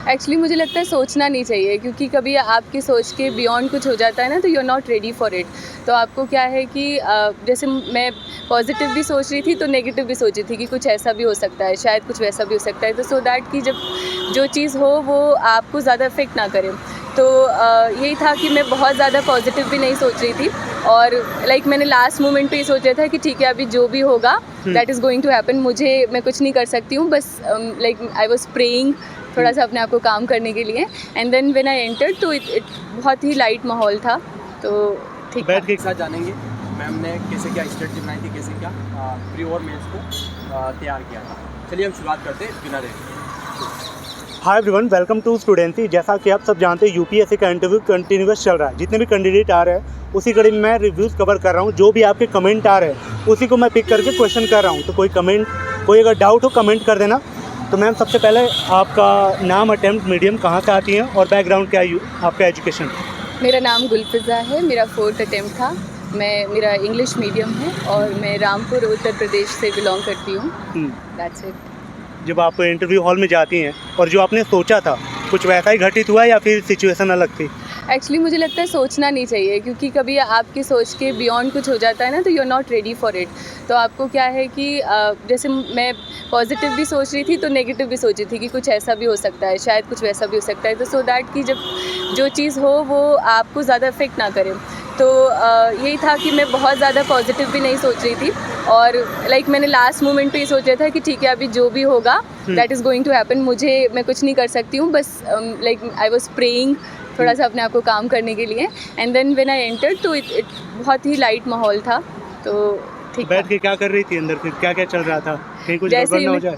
Actually मुझे लगता है सोचना नहीं चाहिए, क्योंकि कभी आपकी सोच के बियॉन्ड कुछ हो जाता है ना, तो you are not ready for it. तो आपको क्या है कि जैसे मैं पॉजिटिव भी सोच रही थी तो नेगेटिव भी सोच रही थी कि कुछ ऐसा भी हो सकता है, शायद कुछ वैसा भी हो सकता है, तो सो दैट कि जब जो चीज़ हो वो आपको ज़्यादा इफेक्ट ना करे। तो यही था कि मैं बहुत ज़्यादा पॉजिटिव भी नहीं सोच रही थी, और मैंने लास्ट मोमेंट पे ये सोचा था कि ठीक है, अभी जो भी होगा that is going to happen, मैं कुछ नहीं कर सकती हूँ, बस आई वॉज प्रेइंग थोड़ा सा अपने आप को काम करने के लिए। And then when I entered तो इट बहुत ही लाइट माहौल था, तो ठीक बैठ के एक साथ जानेंगे मैम ने कैसे क्या स्ट्रेटजी बनाई थी, कैसे क्या प्री और मेंस को तैयार किया था। चलिए हम शुरुआत करते हैं बिना देर। Hi everyone, welcome to Studency. जैसा कि आप सब जानते हैं यूपीएससी का इंटरव्यू कंटिन्यूस चल रहा है। जितने भी कैंडिडेट आ रहे हैं उसी कड़ी में मैं रिव्यूज़ कवर कर रहा हूँ। जो भी आपके कमेंट आ रहे हैं उसी को मैं पिक करके क्वेश्चन कर रहा हूँ। तो कोई अगर डाउट हो कमेंट कर देना। तो मैम, सबसे पहले आपका नाम, अटेम्प्ट, मीडियम, कहाँ से आती हैं और बैकग्राउंड क्या है आपका एजुकेशन? मेरा नाम गुलफिज़ा है, मेरा 4th अटेम्प्ट था। मेरा इंग्लिश मीडियम है और मैं रामपुर उत्तर प्रदेश से बिलोंग करती हूँ। That's it. जब आप इंटरव्यू हॉल में जाती हैं और जो आपने सोचा था कुछ वैसा ही घटित हुआ या फिर सिचुएशन अलग थी? एक्चुअली मुझे लगता है सोचना नहीं चाहिए, क्योंकि कभी आपकी सोच के बियॉन्ड कुछ हो जाता है ना, तो you are not ready for it. तो आपको क्या है कि जैसे मैं पॉजिटिव भी सोच रही थी तो नेगेटिव भी सोच रही थी कि कुछ ऐसा भी हो सकता है, शायद कुछ वैसा भी हो सकता है, तो सो दैट कि जब जो चीज़ हो वो आपको ज़्यादा इफेक्ट ना करे। तो यही था कि मैं बहुत ज़्यादा पॉजिटिव भी नहीं सोच रही थी, और मैंने लास्ट मोमेंट पे ये सोचा था कि ठीक है, अभी जो भी होगा that is going to happen, मैं कुछ नहीं कर सकती हूँ, बस आई वॉज प्रेइंग थोड़ा सा अपने आप को काम करने के लिए। And then when I entered तो इट बहुत ही लाइट माहौल था, तो ठीक। बैठ के क्या कर रही थी अंदर, फिर क्या क्या चल रहा था, कहीं कुछ गड़बड़ ना हो जाए?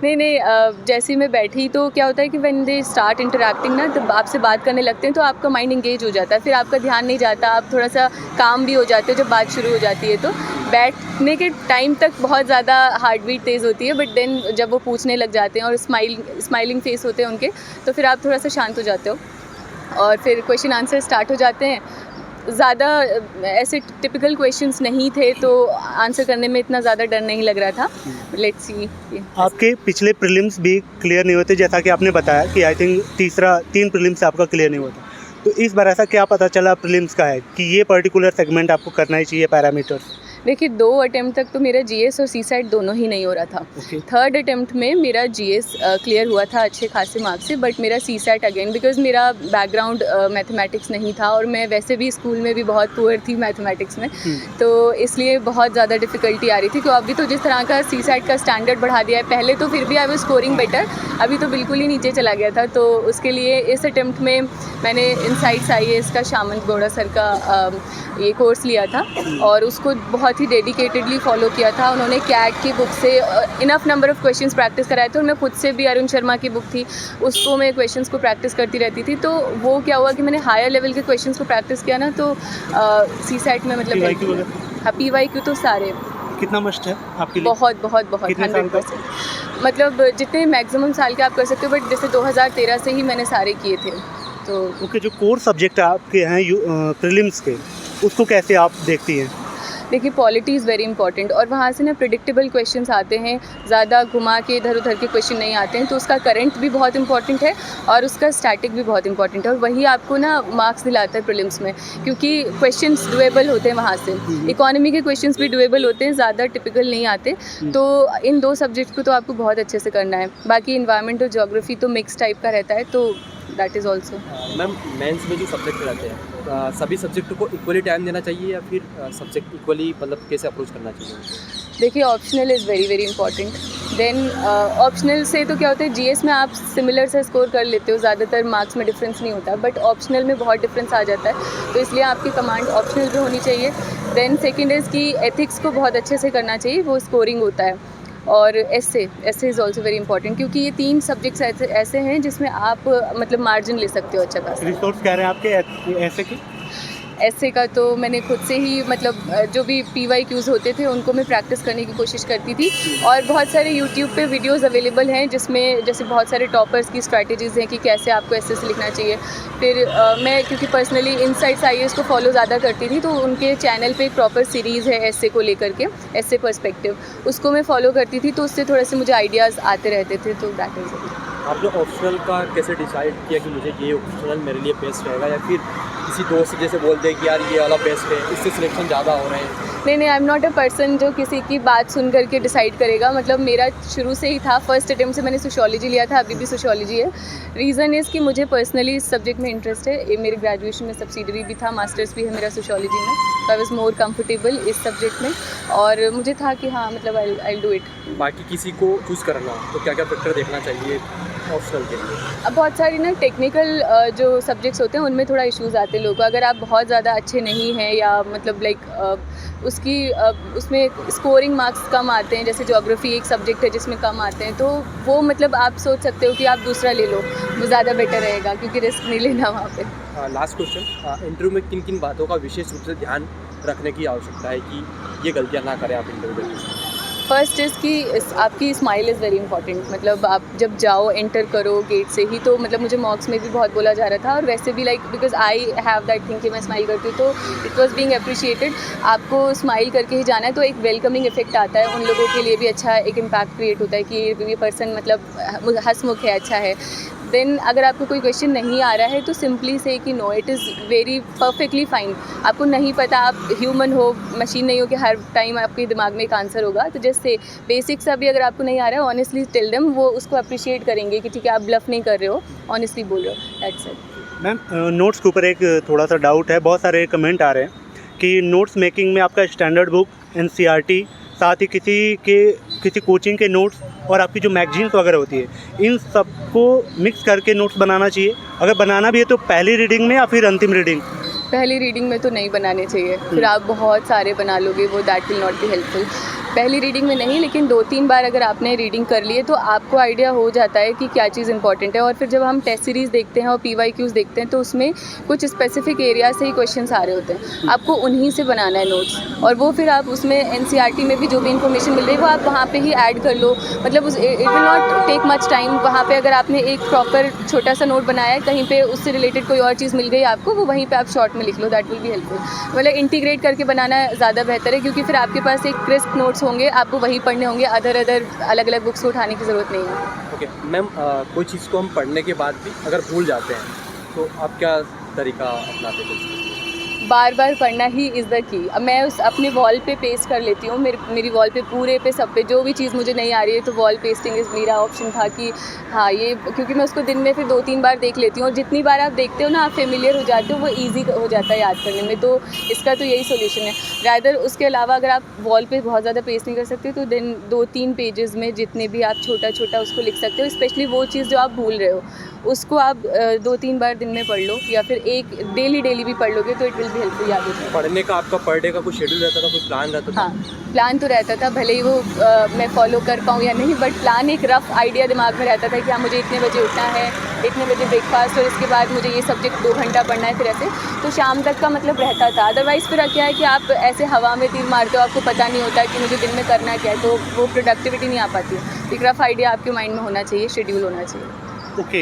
नहीं, जैसे ही मैं बैठी तो क्या होता है कि व्हेन दे स्टार्ट इंटरैक्टिंग ना, तो आपसे बात करने लगते हैं तो आपका माइंड इंगेज हो जाता है, फिर आपका ध्यान नहीं जाता, आप थोड़ा सा काम भी हो जाते हो जब बात शुरू हो जाती है। तो बैठने के टाइम तक बहुत ज़्यादा हार्ट बीट तेज़ होती है, बट देन जब वो पूछने लग जाते हैं और स्माइलिंग फेस होते हैं उनके, तो फिर आप थोड़ा सा शांत हो जाते हो और फिर क्वेश्चन आंसर स्टार्ट हो जाते हैं। ज़्यादा ऐसे टिपिकल क्वेश्चंस नहीं थे, तो आंसर करने में इतना ज़्यादा डर नहीं लग रहा था। Let's see. आपके पिछले प्रीलिम्स भी क्लियर नहीं होते, जैसा कि आपने बताया कि आई थिंक 3 प्रीलिम्स आपका क्लियर नहीं होता। तो इस बार ऐसा क्या पता चला प्रीलिम्स का है कि ये पर्टिकुलर सेगमेंट आपको करना ही चाहिए, पैरामीटर्स? देखिए, 2 अटेम्प्ट तक तो मेरा जीएस और सीसैट दोनों ही नहीं हो रहा था। थर्ड अटेम्प्ट में मेरा जीएस क्लियर हुआ था अच्छे खासे मार्क्स से, बट मेरा सीसैट अगेन, बिकॉज मेरा बैकग्राउंड मैथमेटिक्स नहीं था और मैं वैसे भी स्कूल में भी बहुत पुअर थी मैथमेटिक्स में, तो इसलिए बहुत ज़्यादा डिफ़िकल्टी आ रही थी। तो अभी तो जिस तरह का सीसैट का स्टैंडर्ड बढ़ा दिया है, पहले तो फिर भी आई वाज स्कोरिंग बेटर, अभी तो बिल्कुल ही नीचे चला गया था। तो उसके लिए इस अटेम्प्ट में मैंने इनसाइट्स आईएएस का सामंत गौड़ा सर का ये कोर्स लिया था और उसको बहुत ही डेडिकेटेडली फॉलो किया था। उन्होंने कैट की बुक से enough number of questions practice कराए थे, और मैं खुद से भी, अरुण शर्मा की बुक थी उसको मैं क्वेश्चंस को प्रैक्टिस करती रहती थी। तो वो क्या हुआ कि मैंने हायर लेवल के क्वेश्चंस को प्रैक्टिस किया ना, तो सीसैट में मतलब पीवाईक्यू तो सारे। कितना मस्ट है आपके लिए? बहुत 100%। मतलब जितने मैक्सिमम साल के आप कर सकते हो, बट जैसे 2013 से ही मैंने सारे किए थे। तो ओके, जो कोर सब्जेक्ट आपके हैं प्रीलिम्स के, उसको कैसे आप देखती हैं? देखिए, पॉलिटी इज़ वेरी इंपॉर्टेंट, और वहाँ से ना प्रिडिक्टेबल क्वेश्चंस आते हैं, ज़्यादा घुमा के इधर उधर के क्वेश्चन नहीं आते हैं। तो उसका करंट भी बहुत इंपॉर्टेंट है और उसका स्टैटिक भी बहुत इंपॉर्टेंट है, और वही आपको ना मार्क्स दिलाता है प्रीलिम्स में, क्योंकि क्वेश्चंस डुएबल होते हैं वहाँ से। इकोनॉमी के क्वेश्चंस भी डुएबल होते हैं, ज़्यादा टिपिकल नहीं आते। तो इन 2 सब्जेक्ट को तो आपको बहुत अच्छे से करना है। बाकी इन्वायरमेंट और ज्योग्राफी तो मिक्स टाइप का रहता है, तो that is also. Ma'am, mains में जो सब्जेक्ट रहते हैं सभी सब्जेक्ट को इक्वली टाइम देना चाहिए या फिर सब्जेक्ट इक्वली मतलब कैसे अप्रोच करना चाहिए? देखिए, optional is very very important. Then optional से तो क्या होता है, जीएस में आप सिमिलर से स्कोर कर लेते हो, ज़्यादातर मार्क्स में डिफरेंस नहीं होता, बट ऑप्शनल में बहुत डिफरेंस आ जाता है, तो इसलिए आपकी कमांड ऑप्शनल पे होनी चाहिए। देन सेकंड इज़ कि एथिक्स को बहुत अच्छे से करना चाहिए, वो स्कोरिंग होता है। और एसे इज़ ऑल्सो वेरी इंपॉर्टेंट, क्योंकि ये 3 सब्जेक्ट्स ऐसे हैं जिसमें आप मतलब मार्जिन ले सकते हो अच्छा खासा। रिसोर्स कह रहे हैं आपके ऐसे की? ऐसे का तो मैंने खुद से ही मतलब जो भी पीवाईक्यूज़ होते थे उनको मैं प्रैक्टिस करने की कोशिश करती थी, और बहुत सारे यूट्यूब पे वीडियोस अवेलेबल हैं जिसमें जैसे बहुत सारे टॉपर्स की स्ट्रैटेजीज़ हैं कि कैसे आपको ऐसे से लिखना चाहिए। फिर मैं क्योंकि पर्सनली इनसाइट्स आईएएस को फॉलो ज़्यादा करती थी, तो उनके चैनल पे एक प्रॉपर सीरीज़ है ऐसे को लेकर के, ऐसे पर्सपेक्टिव, उसको मैं फॉलो करती थी, तो उससे थोड़े से मुझे आइडियाज़ आते रहते थे, तो दैट इज़ इट। आपने ऑप्शनल का कैसे डिसाइड किया कि मुझे ये ऑप्शनल मेरे लिए बेस्ट रहेगा, या फिर किसी दोस्त जैसे बोलते हैं कि यार ये वाला बेस्ट है, इससे सिलेक्शन ज़्यादा हो रहे हैं? नहीं, I am not a person जो किसी की बात सुन करके डिसाइड करेगा। मतलब मेरा शुरू से ही था, फर्स्ट अटेम्प्ट से मैंने सोशियोलॉजी लिया था, अभी भी सोशियोलॉजी है। रीज़न इज़ कि मुझे पर्सनली इस सब्जेक्ट में इंटरेस्ट है। ये मेरे ग्रेजुएशन में सब्सिडरी भी था, मास्टर्स भी है मेरा सोशियोलॉजी में, तो आई वाज मोर कंफर्टेबल इस सब्जेक्ट में, और मुझे था कि हाँ मतलब आई डू इट। बाकी किसी को चूज़ करना तो क्या क्या फैक्टर देखना चाहिए ऑप्शनल के लिए? अब बहुत सारी ना टेक्निकल जो सब्जेक्ट्स होते हैं उनमें थोड़ा इश्यूज़ आते हैं लोगों को। अगर आप बहुत ज़्यादा अच्छे नहीं हैं या मतलब उसमें स्कोरिंग मार्क्स कम आते हैं, जैसे ज्योग्राफी एक सब्जेक्ट है जिसमें कम आते हैं, तो वो मतलब आप सोच सकते हो कि आप दूसरा ले लो, वो ज़्यादा बेटर रहेगा, क्योंकि रिस्क नहीं लेना वहाँ पे। लास्ट क्वेश्चन, इंटरव्यू में किन किन बातों का विशेष रूप से ध्यान रखने की आवश्यकता है कि ये गलतियाँ ना करें आप इंटरव्यू में? फर्स्ट इज़ कि आपकी स्माइल इज़ वेरी इंपॉर्टेंट। मतलब आप जब जाओ, एंटर करो गेट से ही, तो मतलब मुझे मॉक्स में भी बहुत बोला जा रहा था, और वैसे भी like because I have that thing कि मैं स्माइल करती हूँ, तो इट वाज बीइंग अप्रिशिएटेड। आपको स्माइल करके ही जाना है, तो एक वेलकमिंग इफेक्ट आता है, उन लोगों के लिए भी अच्छा एक इम्पैक्ट क्रिएट होता है कि ये पर्सन मतलब हंसमुख है, अच्छा है। देन अगर आपको कोई क्वेश्चन नहीं आ रहा है तो सिंपली से कि no, it is very perfectly fine. आपको नहीं पता, आप ह्यूमन हो, मशीन नहीं हो कि हर टाइम आपके दिमाग में एक आंसर होगा, तो जैसे बेसिक सा भी अगर आपको नहीं आ रहा है, ऑनेस्टली टेल देम, वो उसको अप्रिशिएट करेंगे कि ठीक है आप ब्लफ नहीं कर रहे हो, ऑनेस्टली बोल रहे हो, दैट्स इट। मैम नोट्स के ऊपर एक थोड़ा सा डाउट है, बहुत सारे कमेंट आ रहे हैं कि नोट्स मेकिंग में आपका स्टैंडर्ड बुक, एनसीईआरटी, साथ ही किसी कोचिंग के नोट्स और आपकी जो मैगजीन्स वगैरह होती है, इन सबको मिक्स करके नोट्स बनाना चाहिए? अगर बनाना भी है तो पहली रीडिंग में या फिर अंतिम रीडिंग? पहली रीडिंग में तो नहीं बनाने चाहिए, फिर आप बहुत सारे बना लोगे, वो that will not be helpful. पहली रीडिंग में नहीं, लेकिन 2-3 बार अगर आपने रीडिंग कर ली है तो आपको आइडिया हो जाता है कि क्या चीज़ इंपॉर्टेंट है। और फिर जब हम टेस्ट सीरीज़ देखते हैं और PYQs देखते हैं, तो उसमें कुछ स्पेसिफिक एरिया से ही क्वेश्चंस आ रहे होते हैं, आपको उन्हीं से बनाना है नोट्स, और वो फिर आप उसमें NCERT में भी जो भी इन्फॉर्मेशन मिल रही है वो आप वहाँ पे ही ऐड कर लो। मतलब it will not take much time. वहाँ पे अगर आपने एक प्रॉपर छोटा सा नोट बनाया है, कहीं पे उससे रिलेटेड कोई और चीज़ मिल गई आपको, वो वहीं पे आप शॉर्ट में लिख लो, दैट विल बी हेल्पफुल। मतलब इंटीग्रेट करके बनाना ज़्यादा बेहतर है, क्योंकि फिर आपके पास एक क्रिस्प नोट्स होंगे, आपको वही पढ़ने होंगे, अदर अलग अलग बुक्स को उठाने की ज़रूरत नहीं है। ओके मैम, कोई चीज़ को हम पढ़ने के बाद भी अगर भूल जाते हैं तो आप क्या तरीका अपनाते हैं? बार बार पढ़ना ही इज़ द की। अब मैं अपने वॉल पे पेस्ट कर लेती हूँ, मेरी वॉल पे पूरे पे सब पे जो भी चीज़ मुझे नहीं आ रही है, तो वॉल पेस्टिंग इज़ मेरा ऑप्शन था कि हाँ ये, क्योंकि मैं उसको दिन में फिर 2-3 बार देख लेती हूँ, और जितनी बार आप देखते हो ना, आप फेमिलियर हो जाते हो, वो ईजी हो जाता है याद करने में। तो इसका तो यही सोल्यूशन है। रादर उसके अलावा अगर आप वॉल पे बहुत ज़्यादा पेस्ट नहीं कर सकते, तो दिन 2-3 पेजेस में जितने भी आप छोटा छोटा उसको लिख सकते हो। स्पेशली वो चीज़ जो आप भूल रहे हो, उसको आप 2-3 बार दिन में पढ़ लो, या फिर एक डेली भी पढ़ लोगे, तो इट विल बी हेल्पफुल याद होता है। पढ़ने का आपका पर डे का कोई शेड्यूल रहता था, कोई प्लान रहता था? हाँ, प्लान तो रहता था, भले ही वो मैं फॉलो कर पाऊँ या नहीं, बट प्लान एक रफ आइडिया दिमाग में रहता था कि हाँ मुझे इतने बजे उठना है, इतने बजे ब्रेकफास्ट, और इसके बाद मुझे ये सब्जेक्ट 2 घंटा पढ़ना है, फिर ऐसे तो शाम तक का मतलब रहता था। अदरवाइज़ फिर क्या है कि आप ऐसे हवा में तीर मारते हो, आपको पता नहीं होता कि मुझे दिन में करना क्या है, तो वो प्रोडक्टिविटी नहीं आ पाती है। एक रफ आइडिया आपके माइंड में होना चाहिए, शेड्यूल होना चाहिए। ओके